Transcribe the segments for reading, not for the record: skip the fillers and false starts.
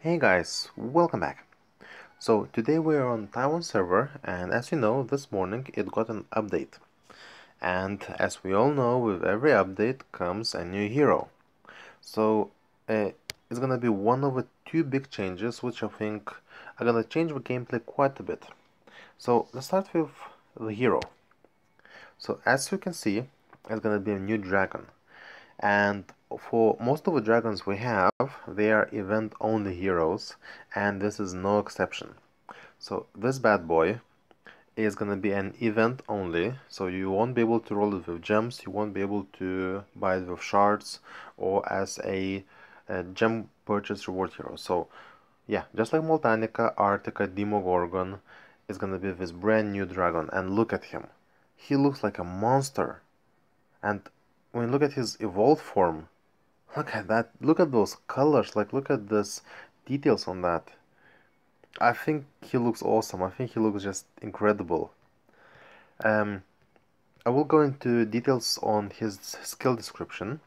Hey guys, welcome back. So today we are on Taiwan server, and as you know, this morning it got an update. And as we all know, with every update comes a new hero. So it's gonna be one of the two big changes which I think are gonna change the gameplay quite a bit. So let's start with the hero. So as you can see, it's gonna be a new dragon. And for most of the dragons we have, they are event-only heroes, and this is no exception. So this bad boy is gonna be an event only, so you won't be able to roll it with gems, you won't be able to buy it with shards or as a gem purchase reward hero. So yeah, just like Moltanica, Arctica, Demogorgon is gonna be this brand new dragon, and look at him. He looks like a monster. And when you look at his evolved form, look at that, look at those colors, like look at this details on that. I think he looks awesome. I think he looks just incredible. Um, I will go into details on his skill description,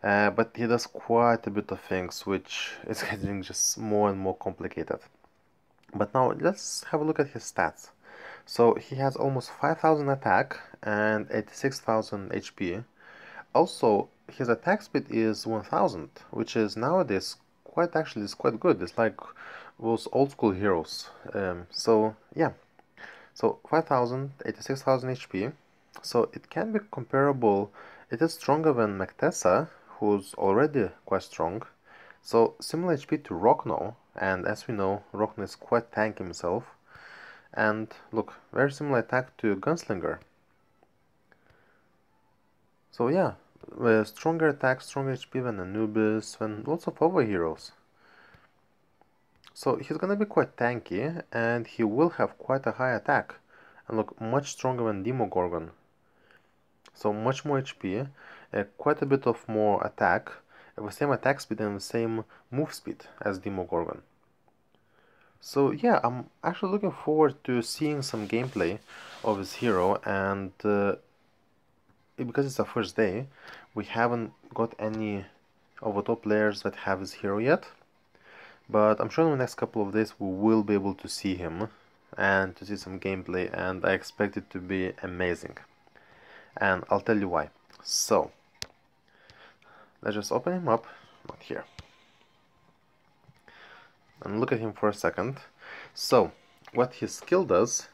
but he does quite a bit of things, which is getting just more and more complicated. But now let's have a look at his stats. So he has almost 5,000 attack and 86,000 HP. Also, his attack speed is 1000, which is nowadays is quite good. It's like those old school heroes. So yeah, so 5000, 86,000 HP. So it can be comparable. It is stronger than Mactessa, who's already quite strong. So similar HP to Rockno, and as we know, Rockno is quite tanky himself. And look, very similar attack to Gunslinger. So yeah, stronger attack, stronger HP than Anubis, than lots of other heroes. So he's gonna be quite tanky, and he will have quite a high attack. And look, much stronger than Demogorgon. So much more HP, quite a bit of more attack, the same attack speed and the same move speed as Demogorgon. So yeah, I'm actually looking forward to seeing some gameplay of this hero, and because it's our first day, we haven't got any of the top players that have this hero yet. But I'm sure in the next couple of days we will be able to see him and to see some gameplay, and I expect it to be amazing. And I'll tell you why. So, let's just open him up, not here, and look at him for a second. So, what his skill does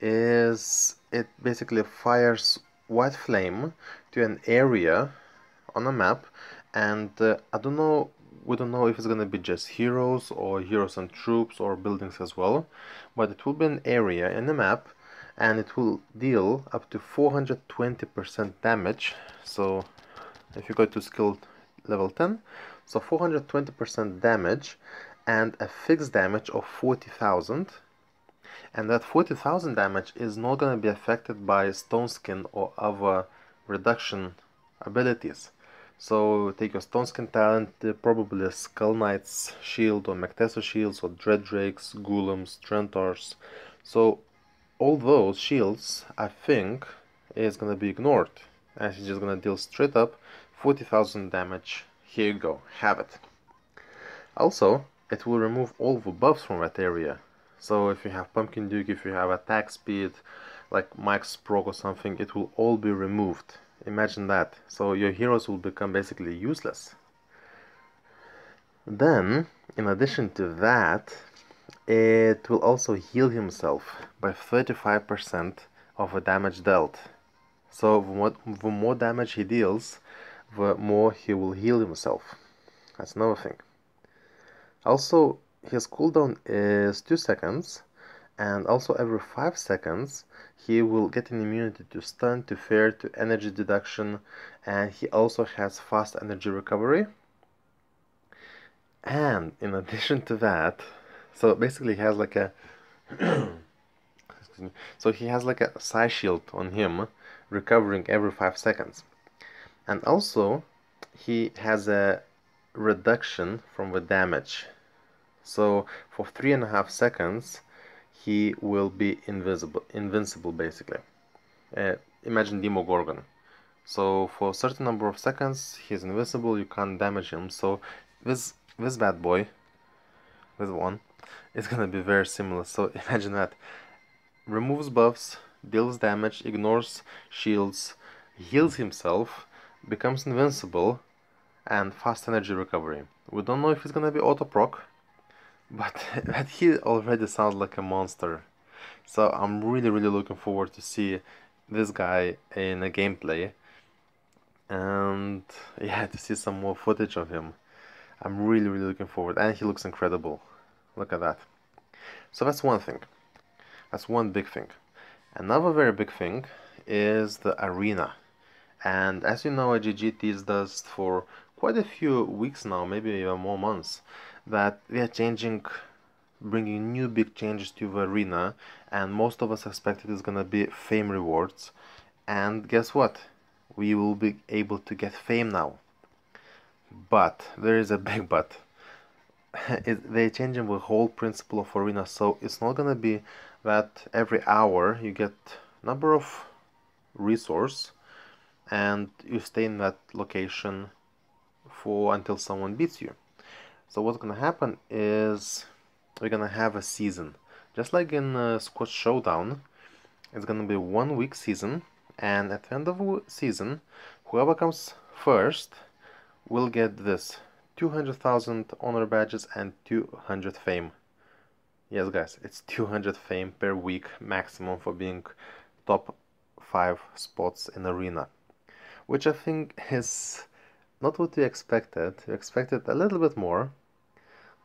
is it basically fires white flame to an area on a map, and we don't know if it's gonna be just heroes or heroes and troops or buildings as well, but it will be an area in the map, and it will deal up to 420% damage. So if you go to skill level 10, so 420% damage and a fixed damage of 40,000. And that 40,000 damage is not going to be affected by stone skin or other reduction abilities. So take your stone skin talent, probably a Skull Knight's shield or Mactessa shields or Dread Drakes, Golems, Trentors. So all those shields, I think, is going to be ignored, and she's just going to deal straight up 40,000 damage. Here you go, have it. Also, it will remove all the buffs from that area. So if you have Pumpkin Duke, if you have attack speed, like Mike's proc or something, it will all be removed. Imagine that. So your heroes will become basically useless. Then, in addition to that, it will also heal himself by 35% of the damage dealt. So the more damage he deals, the more he will heal himself. That's another thing. Also, his cooldown is 2 seconds, and also every 5 seconds he will get an immunity to stun, to fear, to energy deduction, and he also has fast energy recovery. And in addition to that, so basically he has like a excuse me, so he has like a side shield on him, recovering every 5 seconds. And also he has a reduction from the damage. So for 3.5 seconds he will be invincible basically. Imagine Demogorgon. So for a certain number of seconds he's invincible, you can't damage him. So this bad boy with one, it's gonna be very similar. So imagine that. Removes buffs, deals damage, ignores shields, heals himself, becomes invincible, and fast energy recovery. We don't know if it's gonna be auto proc, but but he already sounds like a monster. So I'm really looking forward to see this guy in a gameplay, and yeah, to see some more footage of him. I'm really looking forward, and he looks incredible. Look at that. So that's one thing. That's one big thing. Another very big thing is the arena. And as you know, IGG teased us for quite a few weeks now, maybe even more months, that we are changing, bringing new big changes to the arena, and most of us expected it's gonna be fame rewards. And guess what? We will be able to get fame now. But there is a big but. They're changing the whole principle of arena, so it's not gonna be that every hour you get number of resource and you stay in that location for until someone beats you. So what's gonna happen is we're gonna have a season, just like in Squad Showdown. It's gonna be 1 week season, and at the end of the season, whoever comes first will get this 200,000 honor badges and 200 fame. Yes, guys, it's 200 fame per week maximum for being top 5 spots in arena, which I think is not what we expected. We expected a little bit more,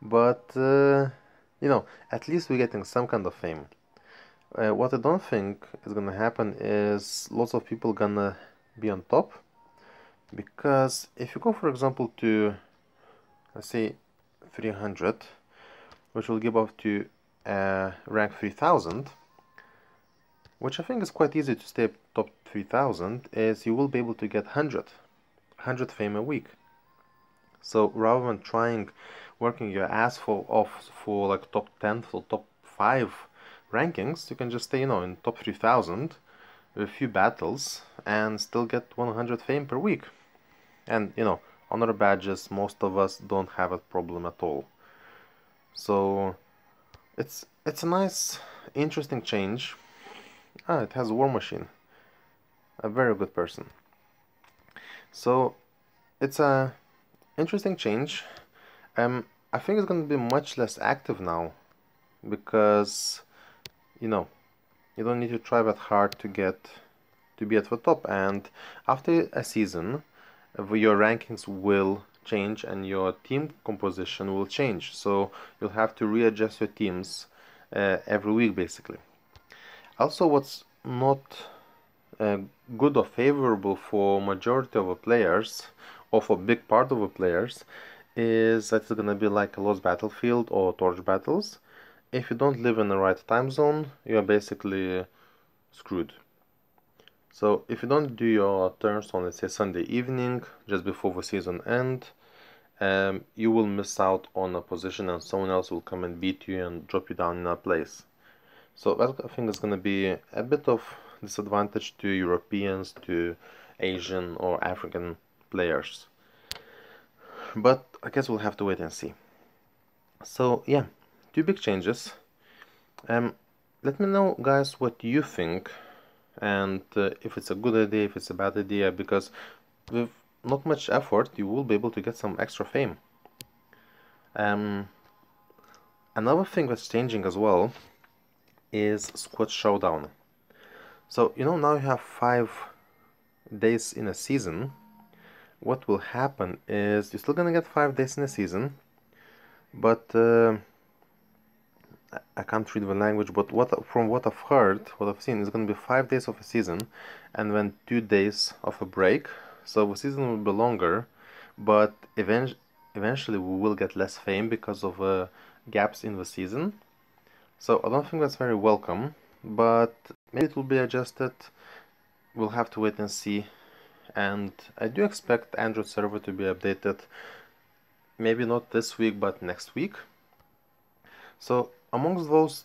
but you know, at least we're getting some kind of fame. What I don't think is gonna happen is lots of people gonna be on top, because if you go, for example, to, let's say, 300, which will give up to rank 3000, which I think is quite easy to stay top 3000, is you will be able to get 100 fame a week. So rather than trying working your ass off for like top 10 or top 5 rankings, you can just stay, you know, in top 3000 with a few battles and still get 100 fame per week. And you know, honor badges, most of us don't have a problem at all. So it's a nice, interesting change. It has a war machine, a very good person. So it's a interesting change. I think it's going to be much less active now, because you know, you don't need to try that hard to be at the top, and after a season your rankings will change and your team composition will change, so you'll have to readjust your teams every week basically. Also, what's not good or favorable for majority of the players, or for big part of the players, is that it's gonna be like a Lost Battlefield or Torch battles. If you don't live in the right time zone, you are basically screwed. So if you don't do your turns on, let's say, Sunday evening, just before the season end, you will miss out on a position and someone else will come and beat you and drop you down in a place. So that, I think, is going to be a bit of disadvantage to Europeans, to Asian or African players. But I guess we'll have to wait and see. So yeah, two big changes. Let me know, guys, what you think, and if it's a good idea, if it's a bad idea, because with not much effort you will be able to get some extra fame. Another thing that's changing as well is Squad Showdown. So you know, now you have 5 days in a season. What will happen is you're still gonna get 5 days in a season, but I can't read the language, but from what I've heard, what I've seen, is going to be 5 days of a season and then 2 days of a break. So the season will be longer, but eventually we will get less fame because of gaps in the season. So I don't think that's very welcome, but maybe it will be adjusted. We'll have to wait and see. And I do expect Android server to be updated, maybe not this week, but next week. So amongst those,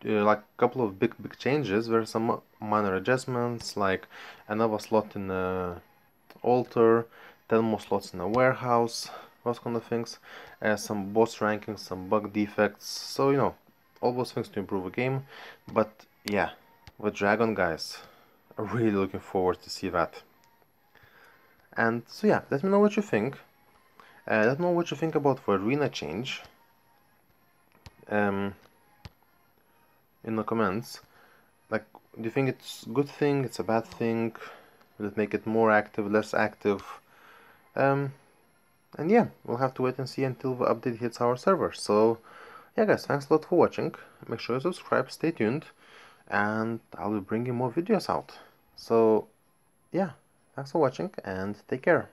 like a couple of big changes, there are some minor adjustments, like another slot in the altar, 10 more slots in a warehouse, those kind of things, some boss rankings, some bug defects, so all those things to improve the game. But yeah, with Dragon, guys, I'm really looking forward to see that. And so yeah, let me know what you think. Let me know what you think about the arena change in the comments. Like, do you think it's a good thing, it's a bad thing? Will it make it more active, less active? And yeah, we'll have to wait and see until the update hits our server. So yeah guys, thanks a lot for watching. Make sure you subscribe, stay tuned, and I'll be bringing more videos out. So yeah, thanks for watching and take care.